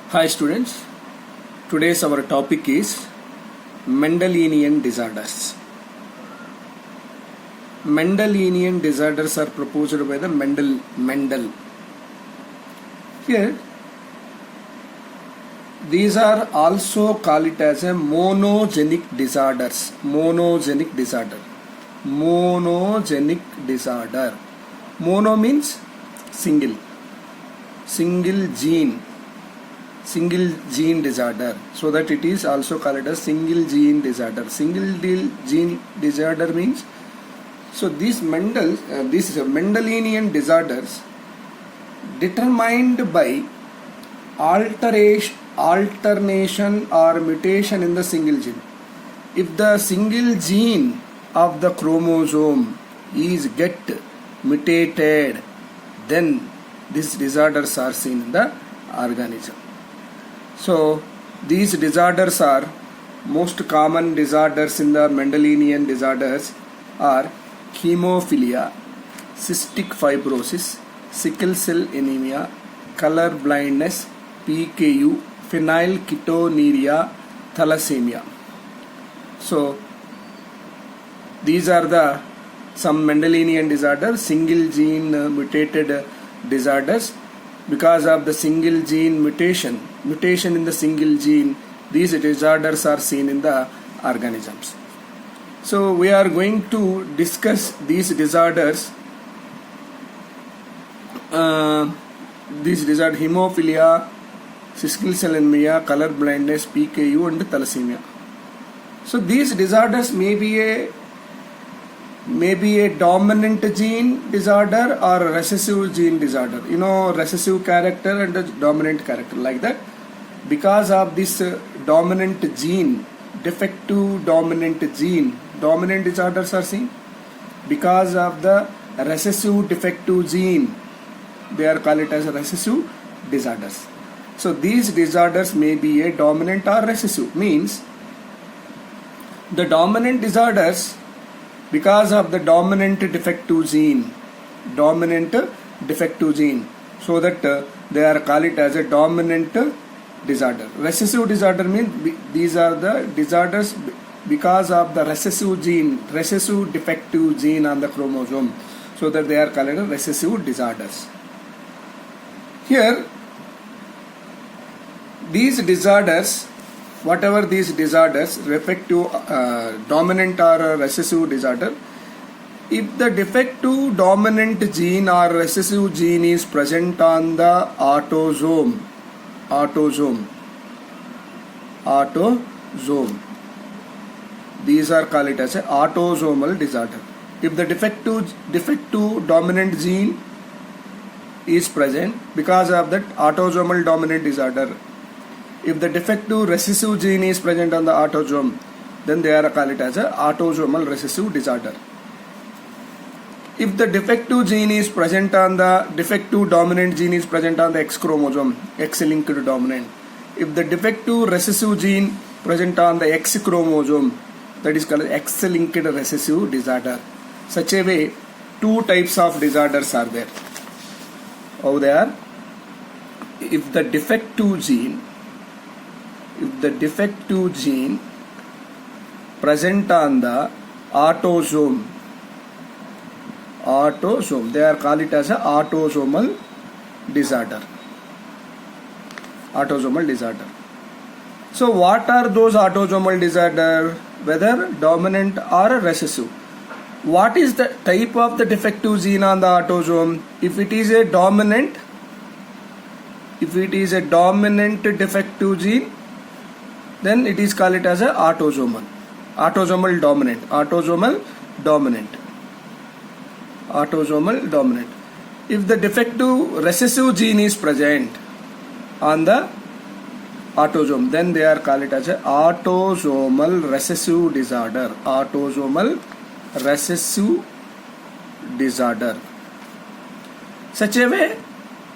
Hi students, today's our topic is Mendelian disorders. Mendelian disorders are proposed by the Mendel. Here, these are also called as a monogenic disorders. Monogenic disorder. Mono means single gene disorder, so that it is also called as single gene disorder. Gene disorder means, so these Mendelian disorders determined by alternation or mutation in the single gene. If the single gene of the chromosome is get mutated, then these disorders are seen in the organism. So these disorders are most common disorders in the Mendelian disorders are hemophilia, cystic fibrosis, sickle cell anemia, color blindness, PKU, phenylketonuria, thalassemia. So these are the some Mendelian disorders, single gene mutated disorders. Because of the single gene mutation in the single gene, these disorders are seen in the organisms. So we are going to discuss these disorders. These disorders: hemophilia, sickle cell anemia, color blindness, PKU, and thalassemia. So these disorders may be a dominant gene disorder or a recessive gene disorder. Recessive character and a dominant character, like that. Because of this dominant gene, defective dominant gene, dominant disorders are seen. Because of the recessive defective gene, they are called as recessive disorders. So these disorders may be a dominant or recessive. Means the dominant disorders, because of the dominant defective gene, so that they are called as a dominant disorder. Recessive disorder means these are the disorders because of the recessive defective gene on the chromosome, so that they are called as recessive disorders. Here, these disorders, whatever these disorders, defective, dominant or recessive disorder, if the defective dominant gene or recessive gene is present on the autosome, these are called as a autosomal disorder. If the defective dominant gene is present, because of that autosomal dominant disorder, if the defective recessive gene is present on the autosome, then they are called as a autosomal recessive disorder. If the defective gene is present on the defective dominant gene is present on the X chromosome, X-linked dominant. If the defective recessive gene present on the X chromosome, that is called X-linked recessive disorder. Such a way, two types of disorders are there. How they are? If the defective gene present on the autosome, they are called it as a autosomal disorder. So what are those autosomal disorders? Whether dominant or recessive. What is the type of the defective gene on the autosome? If it is a dominant defective gene, then it is called as a autosomal dominant. If the defective recessive gene is present on the autosome, then they are called as a autosomal recessive disorder. Such a way,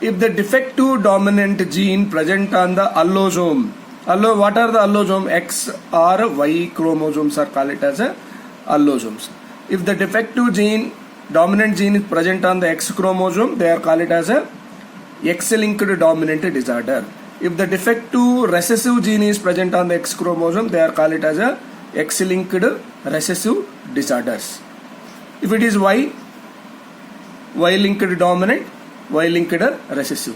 if the defective dominant gene present on the allosome, what are the allosome? X or Y chromosomes are called as a allosomes. If the defective dominant gene is present on the X chromosome, they are called as a X-linked dominant disorder. If the defective recessive gene is present on the X chromosome, they are called it as a X-linked recessive disorders. If it is Y-linked dominant, Y-linked recessive.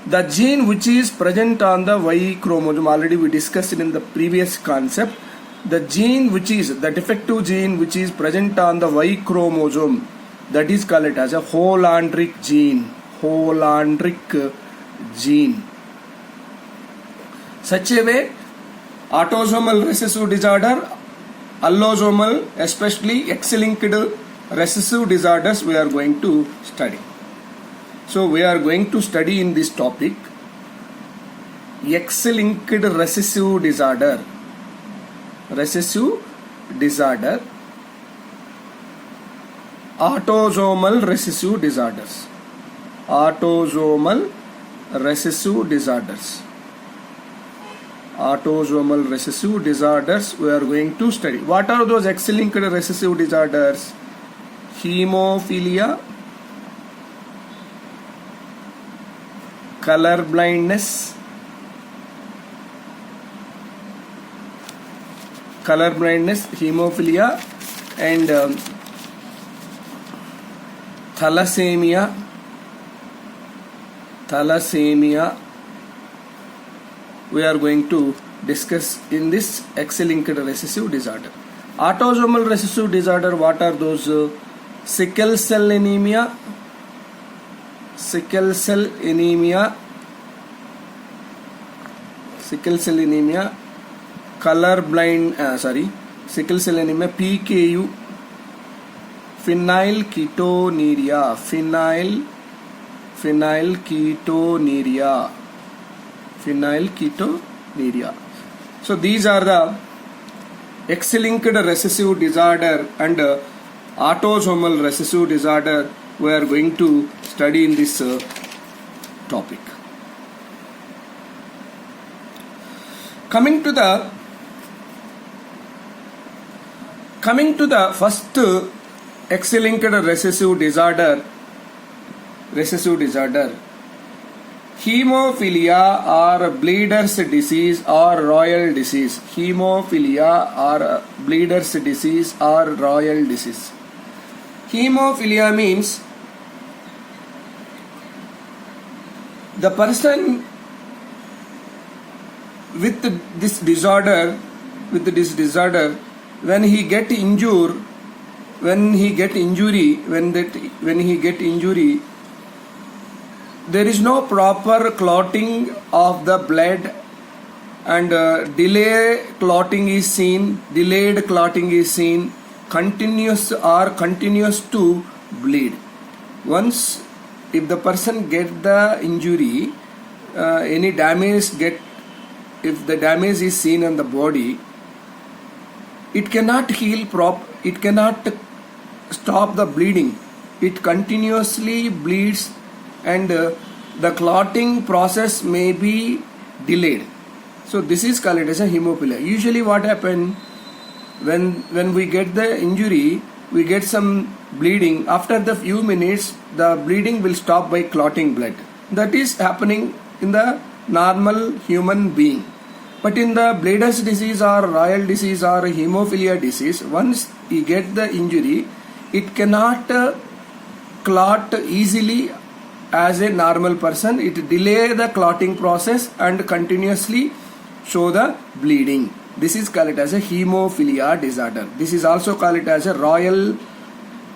The gene which is present on the Y chromosome, already we discussed it in the previous concept. The gene which is, the defective gene which is present on the Y chromosome, that is called it as a Hollandrick gene. Hollandrick gene. Such a way, autosomal recessive disorder, allosomal, especially X-linked recessive disorders we are going to study. So we are going to study in this topic X-linked recessive disorder, autosomal recessive disorders, autosomal recessive disorders we are going to study. What are those X-linked recessive disorders? Hemophilia, color blindness, hemophilia, and thalassemia, we are going to discuss in this X-linked recessive disorder. Autosomal recessive disorder, what are those? Sickle cell anemia, sickle cell anemia, sickle cell anemia, PKU, phenylketonuria. So these are the X-linked recessive disorder and autosomal recessive disorder we are going to study in this topic. Coming to the first X-linked recessive disorder, hemophilia or bleeder's disease or royal disease. Hemophilia or bleeder's disease or royal disease. Hemophilia means the person with this disorder, when he get injury, there is no proper clotting of the blood, and delayed clotting is seen, continuous to bleed. Once if the person get the injury, any damage if the damage is seen on the body, it cannot heal it cannot stop the bleeding. It continuously bleeds, and the clotting process may be delayed. So this is called as a hemophilia. Usually what happens when we get the injury, we get some bleeding. After the few minutes, the bleeding will stop by clotting blood. That is happening in the normal human being. But in the bleeder's disease or royal disease or hemophilia disease, once you get the injury, it cannot clot easily as a normal person. It delay the clotting process and continuously show the bleeding. This is called as a hemophilia disorder. This is also called as a royal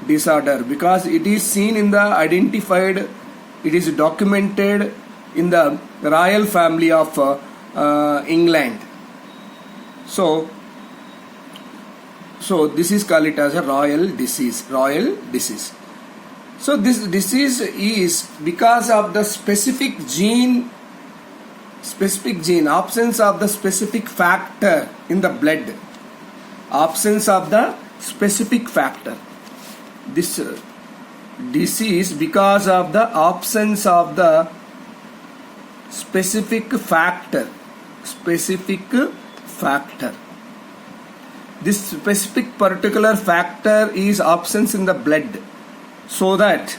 disorder because it is seen in the identified, it is documented in the royal family of England. So this is called it as a royal disease. So this disease is because of the specific gene, absence of the specific factor in the blood. Absence of the specific factor. This disease because of the absence of the specific factor. This specific particular factor is absence in the blood, so that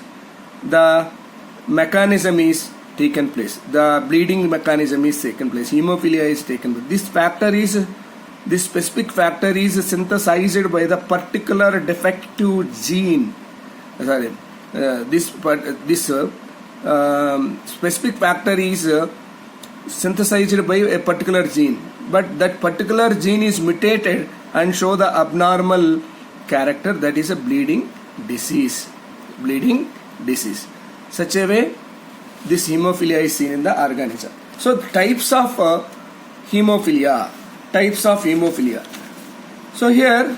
the mechanism is taken place. The bleeding mechanism is taken place. Hemophilia is taken place. This specific factor is synthesized by the particular defective gene. This specific factor is synthesized by a particular gene, but that particular gene is mutated and show the abnormal character, that is a bleeding disease. Such a way this hemophilia is seen in the organism. So types of hemophilia. So here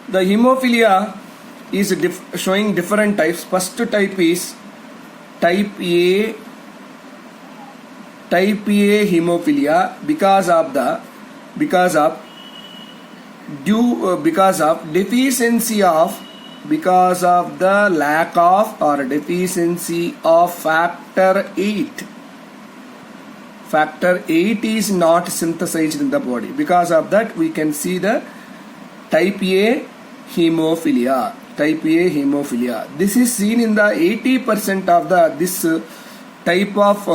the hemophilia is showing different types. First type is type A hemophilia because of the lack of or deficiency of factor 8. Factor 8 is not synthesized in the body. Because of that, we can see the type A hemophilia. This is seen in the 80% of this type of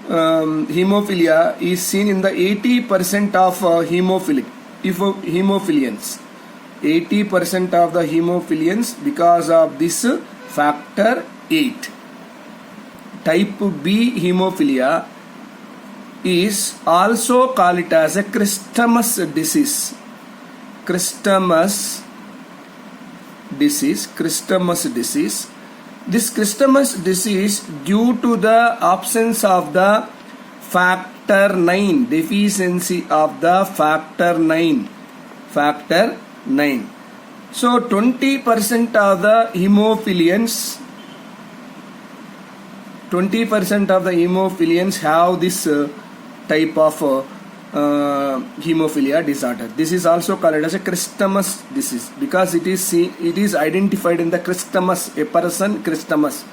hemophilia is seen in the 80% of hemophilians. 80% of the hemophilians because of this factor 8. Type B hemophilia is also called it as a Christmas disease. Christmas disease. This Christmas disease due to the absence of the factor 9, deficiency of the factor 9. So 20% of the hemophilians have this type of hemophilia disorder. This is also called as a Christmas disease because it is identified in the Christmas, a person Christmas.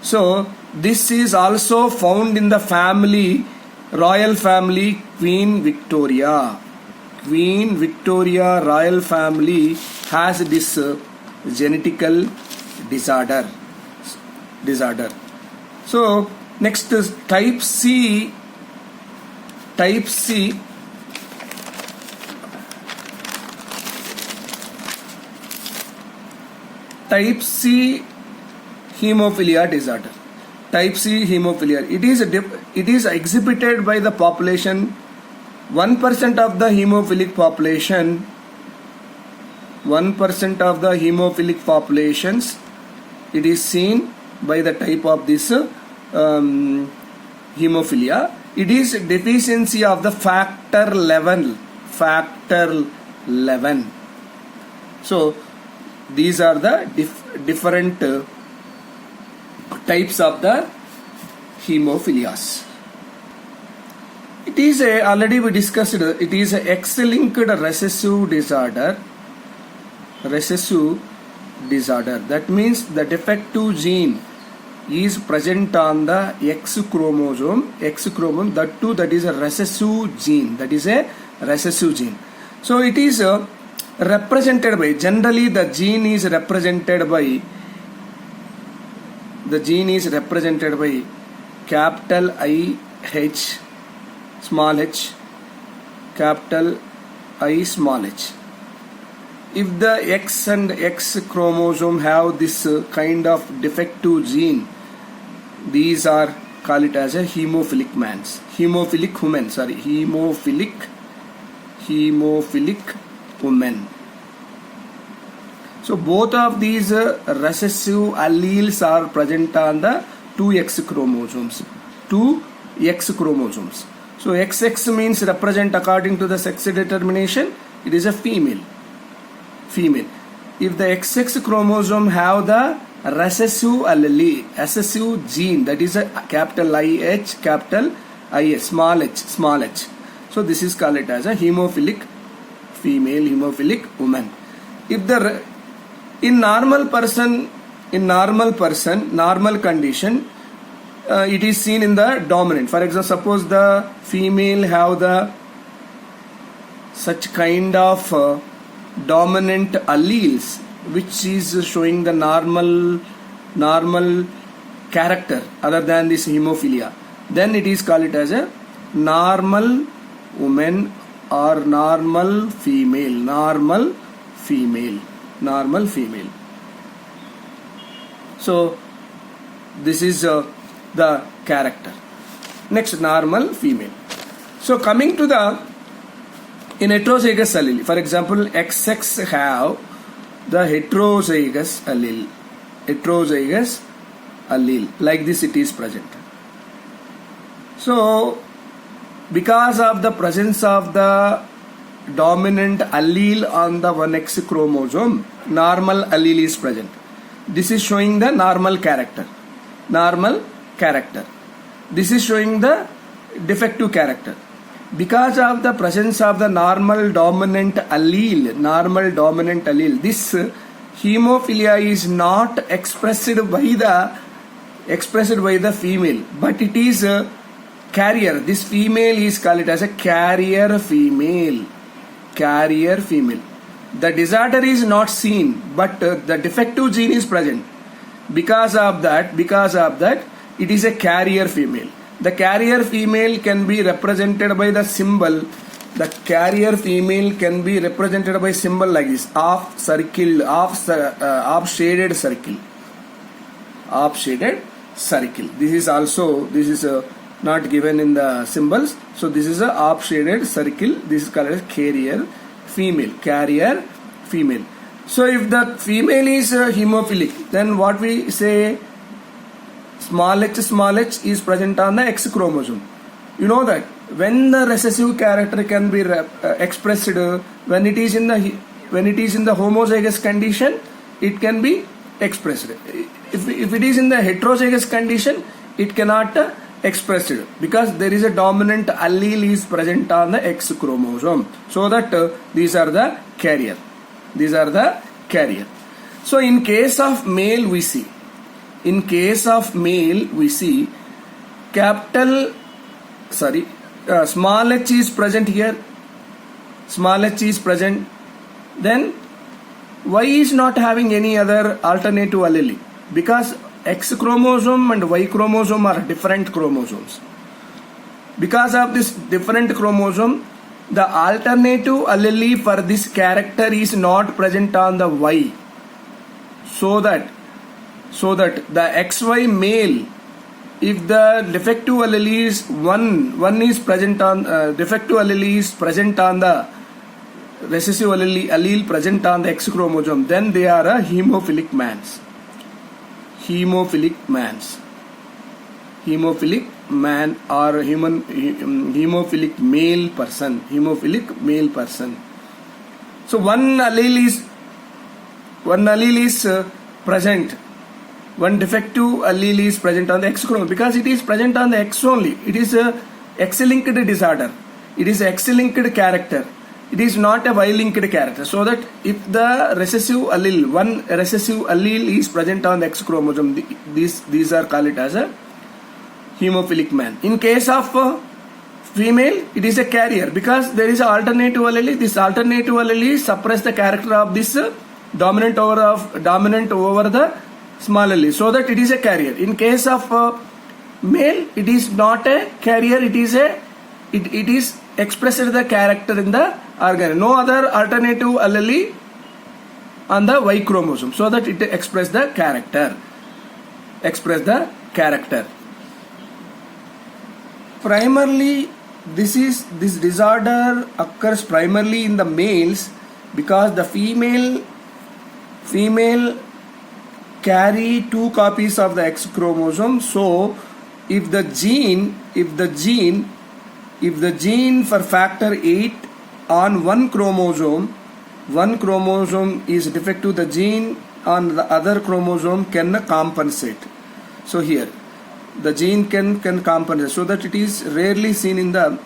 So this is also found in the royal family Queen Victoria. Queen Victoria royal family has this genetical disorder. So next is type C. Type C hemophilia disorder. Type C hemophilia. It is exhibited by the population. 1% of the hemophilic population. 1% of the hemophilic populations. It is seen by the type of this hemophilia. It is deficiency of the factor 11. So these are the different types of the hemophilias. It is already we discussed. It is a X-linked recessive disorder. That means the defective gene is present on the X chromosome. That is a recessive gene. So it is represented by, generally the gene is represented by capital I H, small h, capital I, small h. If the X and X chromosome have this kind of defective gene, these are called it as a hemophilic women. So both of these recessive alleles are present on the two X chromosomes. So XX means represent according to the sex determination. It is a female. If the XX chromosome have the recessive gene, that is a capital IH, capital IS, small h. So this is called it as a hemophilic woman. If the in normal condition, it is seen in the dominant. For example, suppose the female have the such kind of dominant alleles which is showing the normal character other than this hemophilia, then it is called it as a normal woman or normal female. Normal female. Normal female. So this is the character. Next, normal female. So coming to the in heterozygous allele, for example, XX have the heterozygous allele. Heterozygous allele, like this it is present. So because of the presence of the dominant allele on the 1X chromosome, normal allele is present. This is showing the normal character. Normal character. This is showing the defective character. Because of the presence of the normal dominant allele, this hemophilia is not expressed by the female, but it is a carrier. This female is called as a carrier female. Carrier female. The disorder is not seen, but the defective gene is present. Because of that, it is a carrier female. The carrier female can be represented by the symbol. The carrier female can be represented by symbol like this: off circle, off shaded circle, off shaded circle. This is not given in the symbols. So this is a off shaded circle. This is called as carrier female. Carrier female. So if the female is hemophilic, then what we say, small h is present on the X chromosome. You know that when the recessive character can be expressed when it is in the homozygous condition, it can be expressed. If it is in the heterozygous condition, it cannot express it, because there is a dominant allele is present on the X chromosome. So that these are the carrier. These are the carrier. So in case of male we see, small h is present here. Small h is present. Then Y is not having any other alternative allele, because X chromosome and Y chromosome are different chromosomes. Because of this different chromosome, the alternative allele for this character is not present on the Y. So that the XY male, if the defective allele is one is present on defective allele is present on the recessive allele present on the X chromosome, then they are a hemophilic mans. Hemophilic man or hemophilic male person. So one allele is present. One defective allele is present on the X chromosome, because it is present on the X only. It is a X-linked disorder. It is X-linked character. It is not a Y-linked character. So that if the one recessive allele is present on the X chromosome, these are called as a hemophilic man. In case of female, it is a carrier, because there is an alternative allele. This alternative allele suppress the character of this dominant over the small allele, so that it is a carrier. In case of male, it is not a carrier. It is expressed the character in the organ. No other alternative allele on the Y chromosome, so that it express the character. Primarily, this disorder occurs primarily in the males, because the female carry 2 copies of the X chromosome. So if the gene for factor 8 on one chromosome is defective, the gene on the other chromosome can compensate. So here the gene can compensate, so that it is rarely seen in the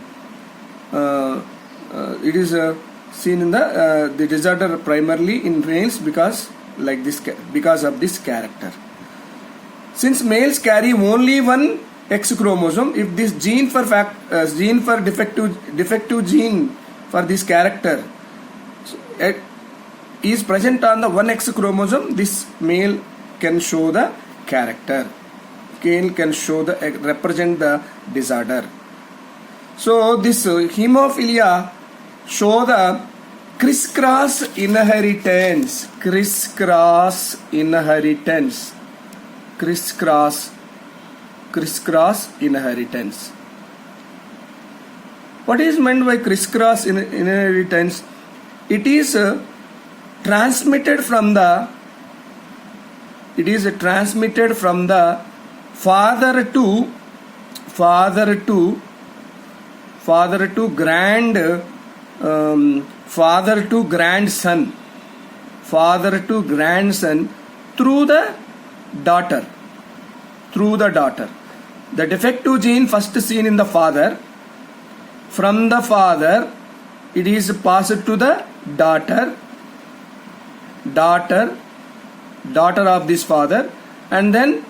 the disorder primarily in males, because of this character. Since males carry only one X chromosome, if this gene for defective gene for this character is present on the one X chromosome, this male can show the character. scale can show the represent the disorder. So this hemophilia show the crisscross inheritance, crisscross inheritance, crisscross inheritance. What is meant by crisscross inheritance? It is transmitted from the father to grandson through the daughter. The defective gene first seen in the father. From the father, it is passed to the daughter of this father, and then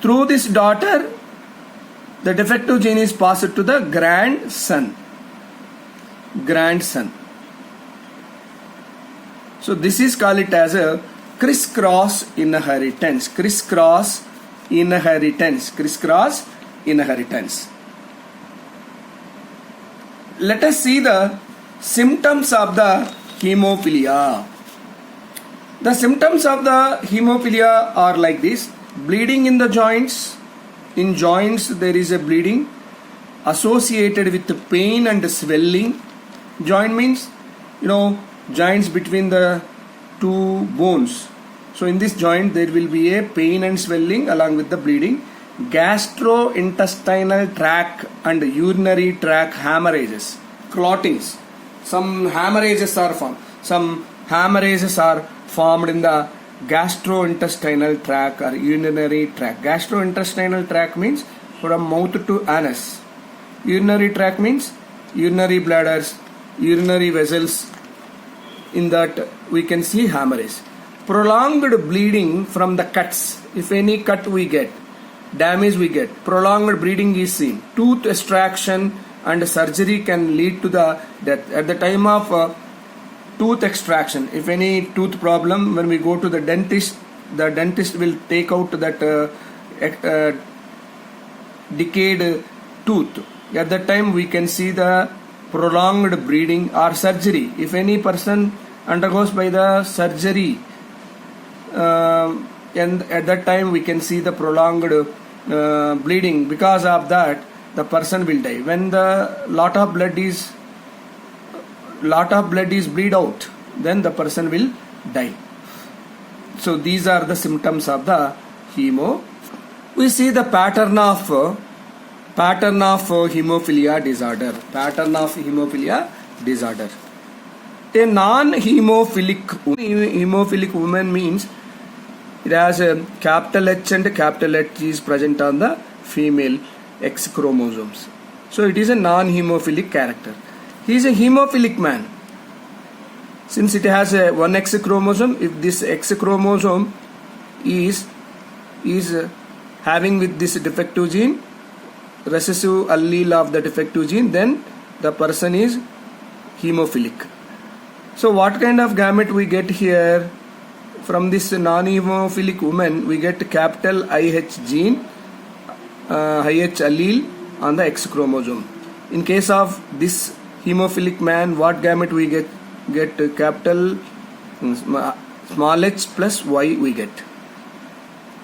through this daughter, the defective gene is passed to the grandson. So this is called it as a crisscross inheritance. Let us see the symptoms of the hemophilia. The symptoms of the hemophilia are like this: bleeding in the joints. In joints there is a bleeding associated with pain and swelling. Joint means, joints between the two bones. So in this joint there will be a pain and swelling along with the bleeding. Gastrointestinal tract and urinary tract hemorrhages, clottings. Some hemorrhages are formed in the gastrointestinal tract or urinary tract. Gastrointestinal tract means from mouth to anus. Urinary tract means urinary bladders, urinary vessels. In that we can see hemorrhage. Prolonged bleeding from the cuts. If any cut we get, damage we get, prolonged bleeding is seen. Tooth extraction and surgery can lead to the death. At the time of tooth extraction, if any tooth problem, when we go to the dentist will take out that decayed tooth. At that time we can see the prolonged bleeding, or surgery. If any person undergoes by the surgery, and at that time we can see the prolonged bleeding. Because of that, the person will die. When the lot of blood is bleed out, then the person will die. So these are the symptoms of the hemo. We see the pattern of hemophilia disorder. A non-hemophilic woman means it has a capital H and capital H is present on the female X chromosomes. So it is a non-hemophilic character. He is a hemophilic man. Since it has a one X chromosome, if this X chromosome is having with this defective gene, recessive allele of the defective gene, then the person is hemophilic. So what kind of gamete we get here? From this non-hemophilic woman, we get capital IH gene, IH allele on the X chromosome. In case of this hemophilic man, what gamete we get capital small h plus Y we get.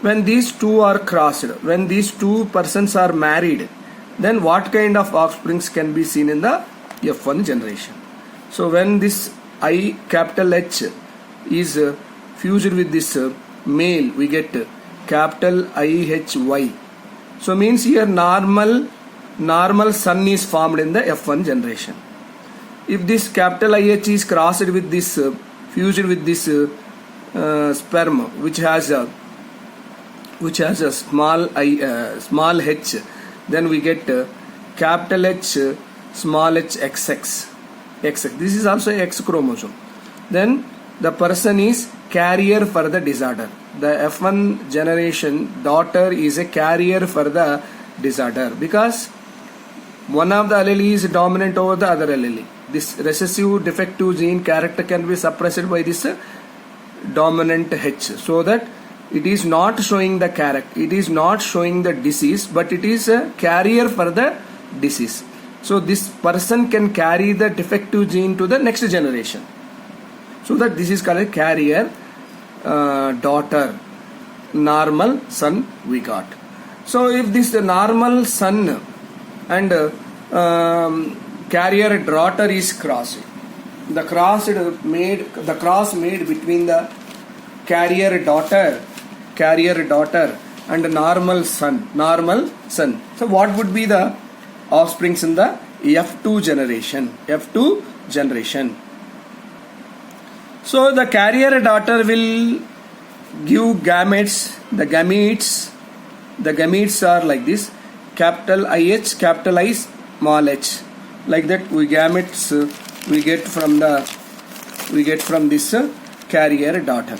When these two are crossed, when these two persons are married, then what kind of offsprings can be seen in the F1 generation? So when this I capital H is fused with this male, we get capital IHY. So means here normal son is formed in the F1 generation. If this capital IH is crossed with this fused with this sperm which has a small h, then we get capital H small h XX. This is also X chromosome. Then the person is carrier for the disorder. The F1 generation daughter is a carrier for the disorder because one of the allele is dominant over the other allele. This recessive defective gene character can be suppressed by this dominant H, so that It is not showing the character, it is not showing the disease, but it is a carrier for the disease. So this person can carry the defective gene to the next generation. So that this is called a carrier daughter. Normal son we got. So if this normal son and carrier daughter is crossed, the cross made between the carrier daughter and normal son. So what would be the offsprings in the F2 generation? So the carrier daughter will give gametes. The gametes are like this: capital IH, capital I, small h. Like that, gametes we get from this carrier daughter.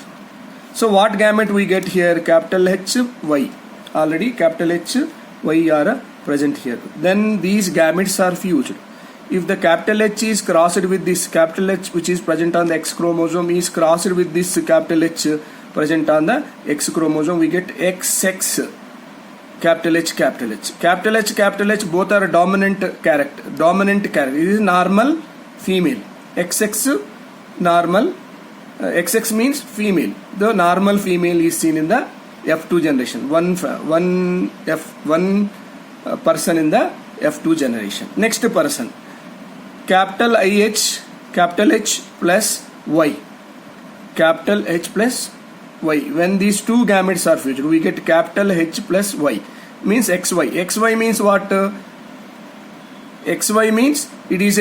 So what gamete we get here? Capital H, Y. Already capital H, Y are present here. Then these gametes are fused. If the capital H is crossed with this capital H, which is present on the X chromosome, is crossed with this capital H present on the X chromosome, we get XX. Capital H, capital H. Capital H, capital H, both are dominant character. This is normal female. XX normal. XX means female. The normal female is seen in the F2 generation. One person in the F2 generation. Next person, capital IH, capital H plus Y. Capital H plus Y. When these two gametes are fused, we get capital H plus Y. Means XY. XY means what? XY means it is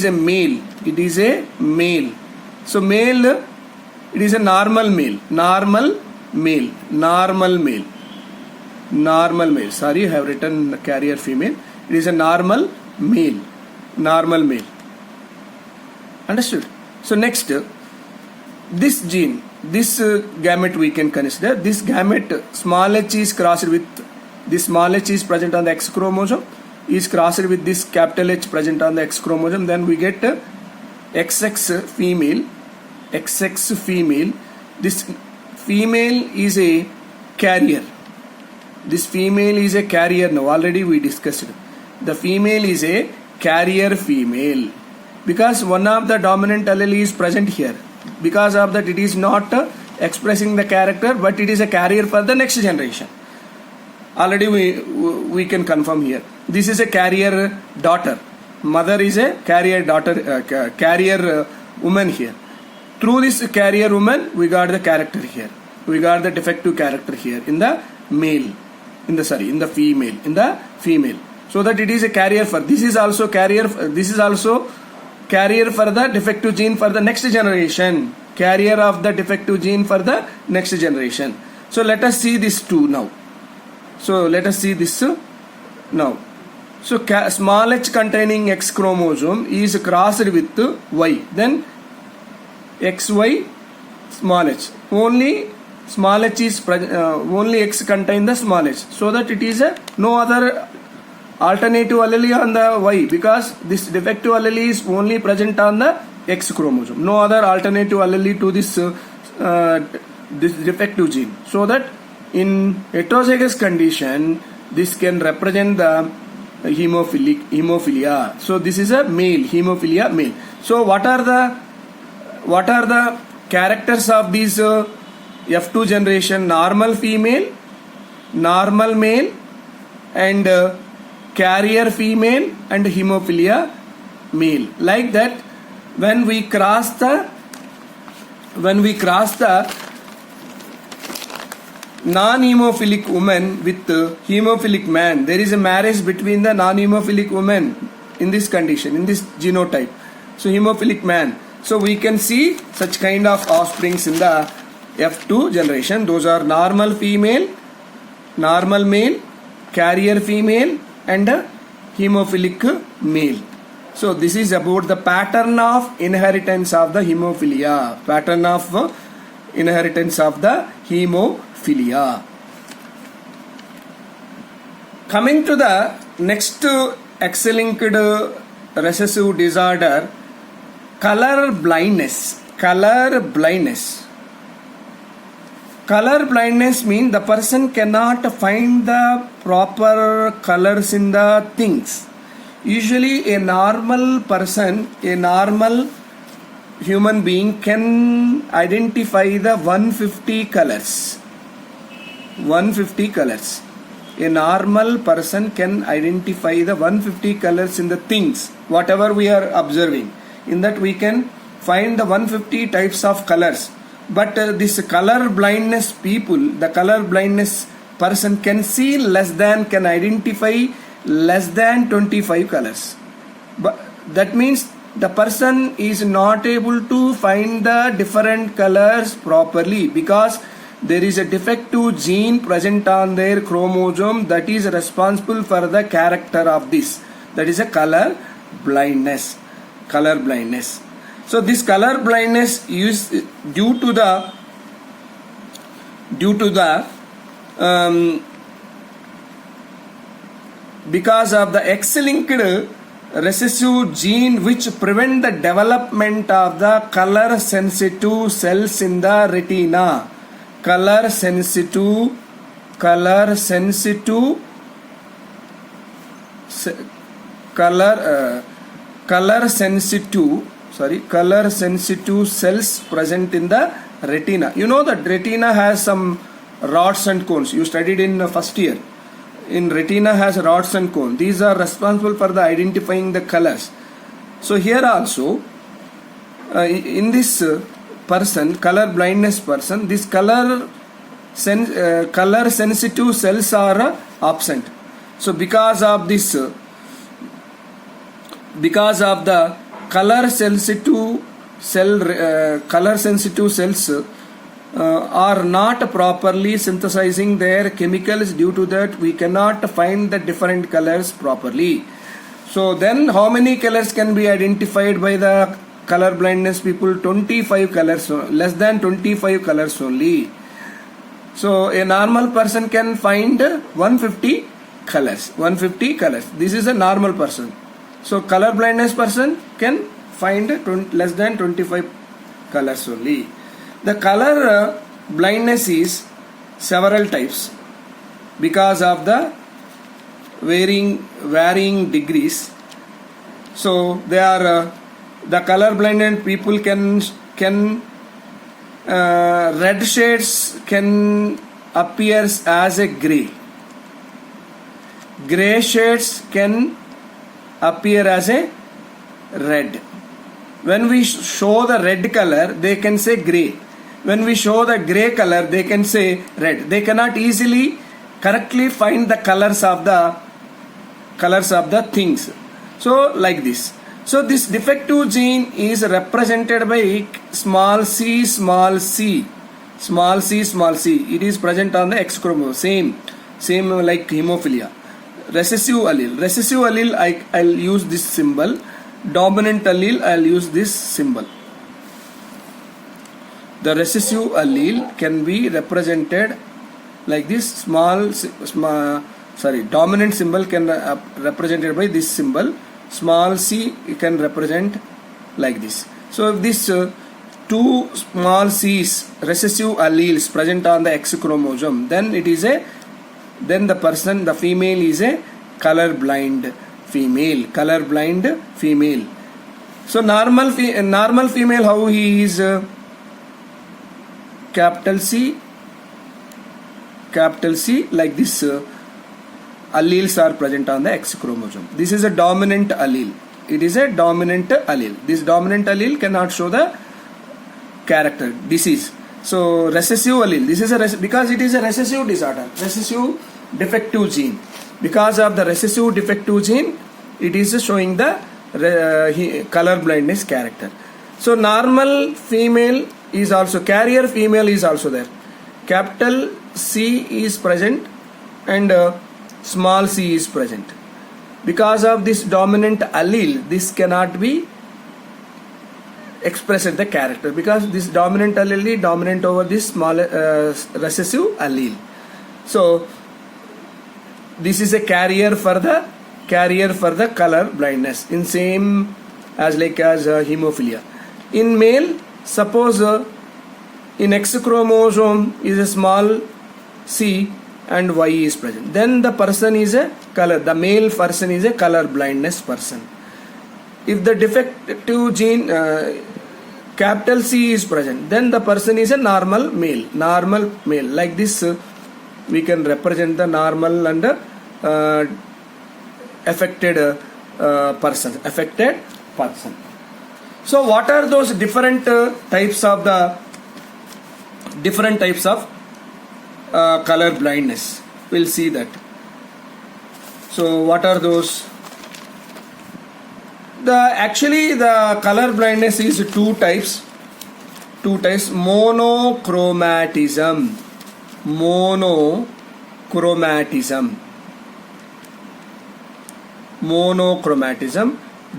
a male. It is a male. So male, it is a normal male. Normal male. Sorry, I have written carrier female. It is a normal male. Understood? So next, this gene, this gamete we can consider. This gamete, small h is crossed with this small h is present on the X chromosome, is crossed with this capital H present on the X chromosome. Then we get XX female. This female is a carrier. Now already we discussed. The female is a carrier female because one of the dominant allele is present here. Because of that, it is not expressing the character, but it is a carrier for the next generation. Already we can confirm here. This is a carrier daughter. Mother is a carrier daughter, carrier woman here. Through this carrier woman, we got the character here. We got the defective character here in the male, in the female. So that it is a carrier for. This is also carrier for the defective gene for the next generation. Carrier of the defective gene for the next generation. So let us see this too now. So small h containing X chromosome is crossed with Y. Then XY small h. Only small h is only X contain the small h. So that it is no other alternative allele on the Y, because this defective allele is only present on the X chromosome. No other alternative allele to this defective gene. So that in heterozygous condition, this can represent the hemophilia. So this is a male, hemophilia male. So what are the characters of these F2 generation? Normal female, normal male, and carrier female and hemophilia male. Like that, when we cross the non-hemophilic woman with hemophilic man, there is a marriage between the non-hemophilic woman in this condition, in this genotype. So hemophilic man. So we can see such kind of offsprings in the F2 generation. Those are normal female, normal male, carrier female, and hemophilic male. So this is about the pattern of inheritance of the hemophilia. Coming to the next X-linked recessive disorder, color blindness. Color blindness means the person cannot find the proper colors in the things. Usually a normal person, a normal human being can identify the 150 colors. 150 colors. A normal person can identify the 150 colors in the things, whatever we are observing. In that we can find the 150 types of colors. But this color blindness people, the color blindness person can see less than, can identify less than 25 colors. But that means the person is not able to find the different colors properly because there is a defective gene present on their chromosome that is responsible for the character of this. That is a color blindness. Color blindness. So this color blindness is due to the because of the X-linked recessive gene which prevent the development of the color sensitive cells in the retina. Color sensitive cells present in the retina. You know that retina has some rods and cones. You studied in first year. In retina has rods and cones. These are responsible for the identifying the colors. So here also in this person, color blindness person, this color sensitive cells are absent. So because of this, because of the color sensitive cells are not properly synthesizing their chemicals. Due to that we cannot find the different colors properly. So then how many colors can be identified by the color blindness people? 25 colors, less than 25 colors only. So a normal person can find 150 colors. 150 colors. This is a normal person. So color blindness person can find less than 25 colors only. The color blindness is several types because of the varying degrees. So they are the color blinded people can red shades can appear as a gray. Gray shades can appear as a red. When we show the red color, they can say gray. When we show the gray color, they can say red. They cannot easily correctly find the colors of the things. So like this. So this defective gene is represented by small c. It is present on the X chromosome. Same like hemophilia. Recessive allele I'll use this symbol. Dominant allele I'll use this symbol. The recessive allele can be represented like this. Dominant symbol can represented by this symbol. Small c can represent like this. So if this two small c's recessive alleles present on the X chromosome, then the female is a color blind female. So normal female, how he is capital C like this. Alleles are present on the X chromosome. This is a dominant allele. It is a dominant allele. This dominant allele cannot show the character disease. So recessive allele. This is because it is a recessive disorder. Recessive defective gene. Because of the recessive defective gene, it is showing the color blindness character. So normal female is also, carrier female is also there. Capital C is present and small c is present. Because of this dominant allele, this cannot be expressed the character, because this dominant allele is dominant over this small recessive allele. So this is a carrier for the color blindness, in same as hemophilia. In male, suppose in X chromosome is a small c and Y is present, then the person is a the male person is a color blindness person. If the defective gene capital C is present, then the person is a normal male. Like this we can represent the normal and affected person. So what are those different types of color blindness? We'll see that. So what are those? The color blindness is two types. Monochromatism,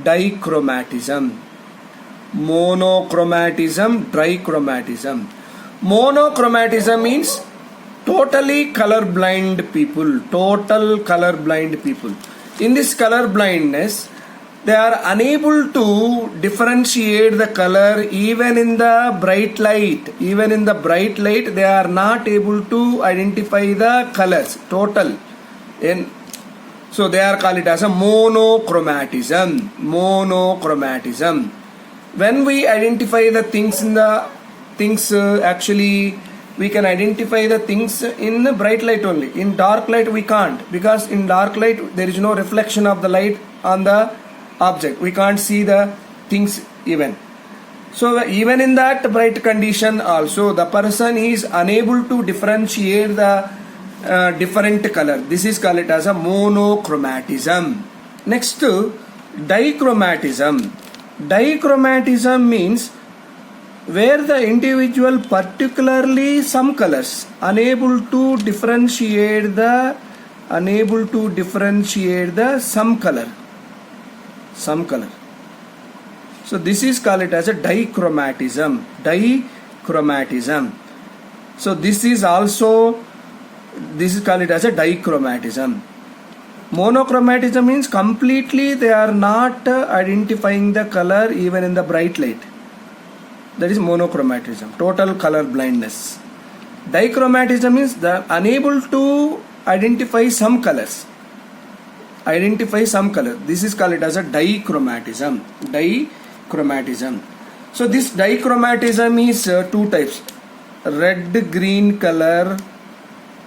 dichromatism. Monochromatism means totally colorblind people. In this color blindness, they are unable to differentiate the color even in the bright light. They are not able to identify the colors total. So they are called it as a monochromatism. When we identify the things actually we can identify the things in the bright light only. In dark light we can't, because in dark light there is no reflection of the light on the object. We can't see the things even. So even in that bright condition also the person is unable to differentiate the different color. This is called as a monochromatism. Next, dichromatism. Dichromatism means where the individual, particularly some colors, unable to differentiate the some color. So this is called as a dichromatism. So this is called as a dichromatism. Monochromatism means completely they are not identifying the color even in the bright light. That is monochromatism, total color blindness. Dichromatism means they are unable to identify some colors. This is called as a dichromatism. So this dichromatism is two types: red green color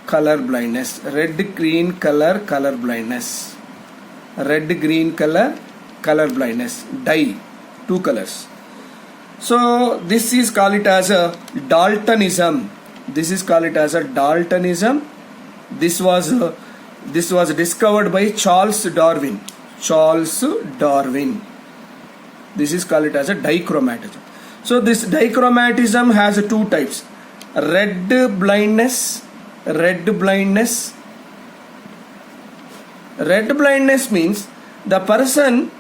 blindness. Red green color blindness. Dye, two colors. So this is called as a Daltonism. This was discovered by Charles Darwin. This is called as a dichromatism. So this dichromatism has two types: red blindness. Red blindness means the person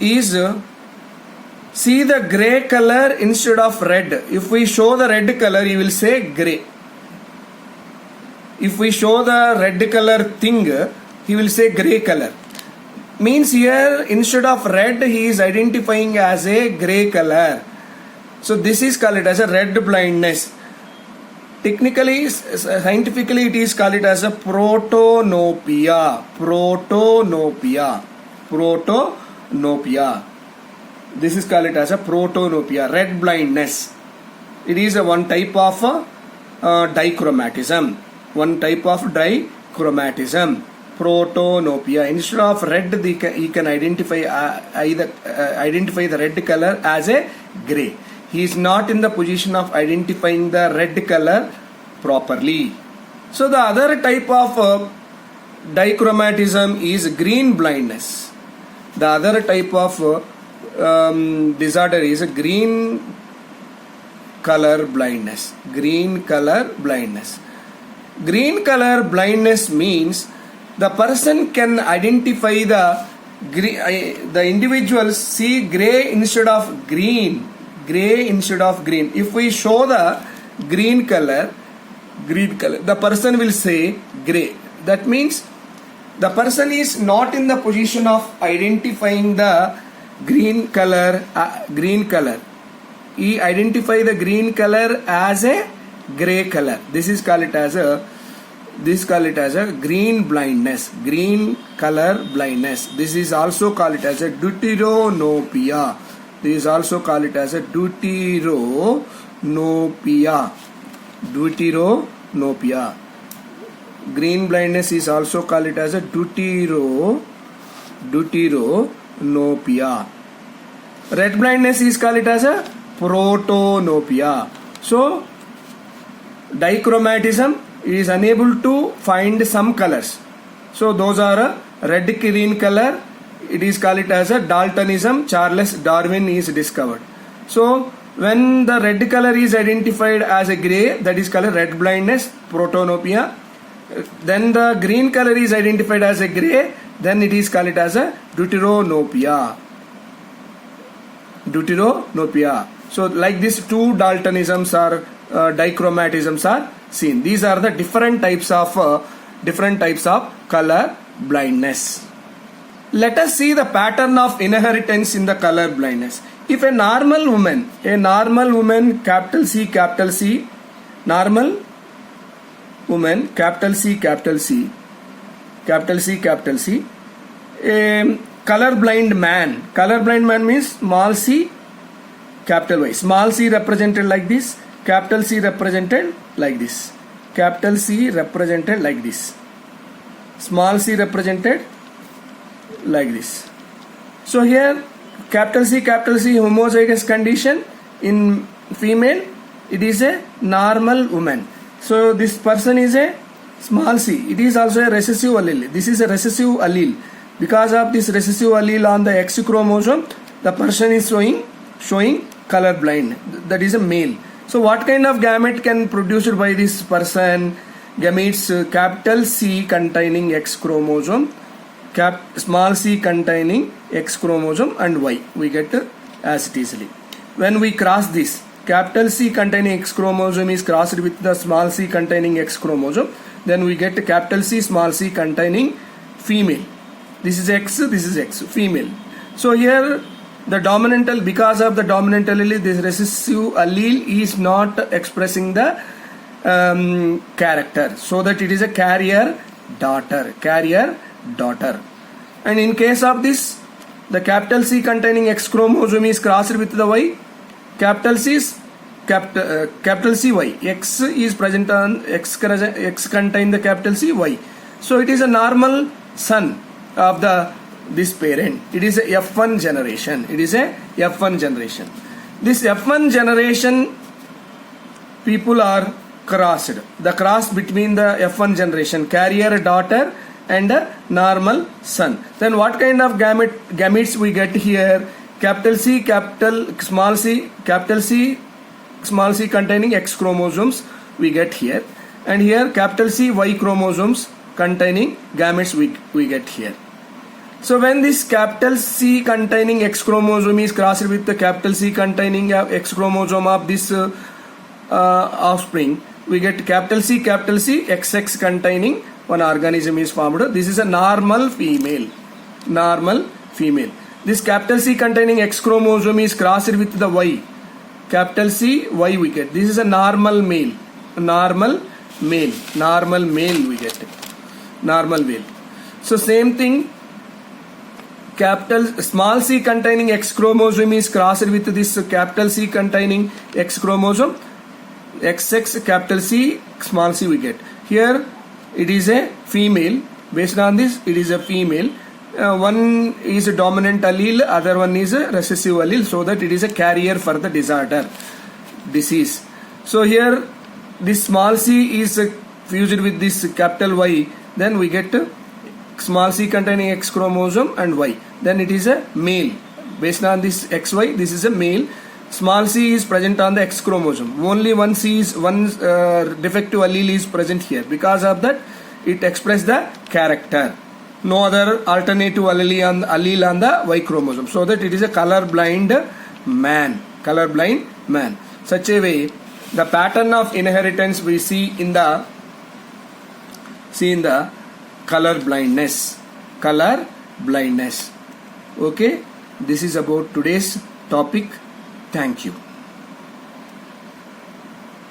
is see the gray color instead of red. If we show the red color, he will say gray. If we show the red color thing, he will say gray color. Means here instead of red, he is identifying as a gray color. So this is called as a red blindness. Technically, scientifically, it is called as a protanopia. This is called as a protanopia, red blindness. It is one type of dichromatism. Protanopia. Instead of red, he can identify the red color as a gray. He is not in the position of identifying the red color properly. So the other type of dichromatism is green blindness. The other type of disorder is green color blindness. Green color blindness means the person can identify the individuals see gray instead of green. If we show the green color, the person will say gray. That means the person is not in the position of identifying the green color. he identify the green color as a gray color. This is called it as a green blindness, green color blindness. This is also called it as a deuteranopia. This is also called it as a deuteranopia. Deuteranopia. Green blindness is also called it as a deuteranopia. Red blindness is called it as a protanopia. So dichromatism is unable to find some colors. So those are a red green color. It is called it as a Daltonism. Charles Darwin is discovered. So when the red color is identified as a gray, that is called red blindness, protanopia. Then the green color is identified as a gray, then it is called it as a deuteranopia. Deuteranopia. So like this, two Daltonisms or dichromatisms are seen. These are the different types of color blindness. Let us see the pattern of inheritance in the color blindness. If a normal woman, capital C, normal woman, capital C, a color blind man means small c, capital Y. Small c represented like this, capital C represented like this, capital C represented like this, small c represented like this. So here capital C homozygous condition in female, it is a normal woman. So this person is a small c. It is also a recessive allele. This is a recessive allele. Because of this recessive allele on the X chromosome, the person is showing color blind. That is a male. So what kind of gamete can produced by this person? Gametes capital C containing X chromosome, small c containing X chromosome and Y. We get as it easily. When we cross this, capital C containing X chromosome is crossed with the small c containing X chromosome, then we get capital C, small c containing female. This is X, female. So here the dominant, because of the dominant allele, this recessive allele is not expressing the character, so that it is a carrier daughter. And in case of this, the capital C containing X chromosome is crossed with the Y. Capital C Y. X is present on X contain the capital C Y. So it is a normal son of this parent. It is a F1 generation. This F1 generation people are crossed. The cross between the F1 generation, carrier daughter and a normal son. Then what kind of gametes we get here? Capital C, small c containing X chromosomes we get here, and here capital C Y chromosomes containing gametes we get here. So when this capital C containing X chromosome is crossed with the capital C containing X chromosome of this offspring, we get capital C XX containing one organism is formed. This is a normal female. This capital C containing X chromosome is crossed with the Y. Capital C Y we get. This is a normal male. Normal male we get. Normal male. So same thing. Capital small c containing X chromosome is crossed with this capital C containing X chromosome. XX capital C small c we get. Here it is a female. Based on this, it is a female. One is a dominant allele, other one is a recessive allele, so that it is a carrier for the disease. So here this small c is fused with this capital Y, then we get small c containing X chromosome and Y. Then it is a male. Based on this XY, this is a male. Small c is present on the X chromosome. Only one defective allele is present here. Because of that, it expresses the character. No other alternative allele on the Y chromosome. So that it is a colorblind man. Such a way, the pattern of inheritance we see in the color blindness. Okay, this is about today's topic. Thank you.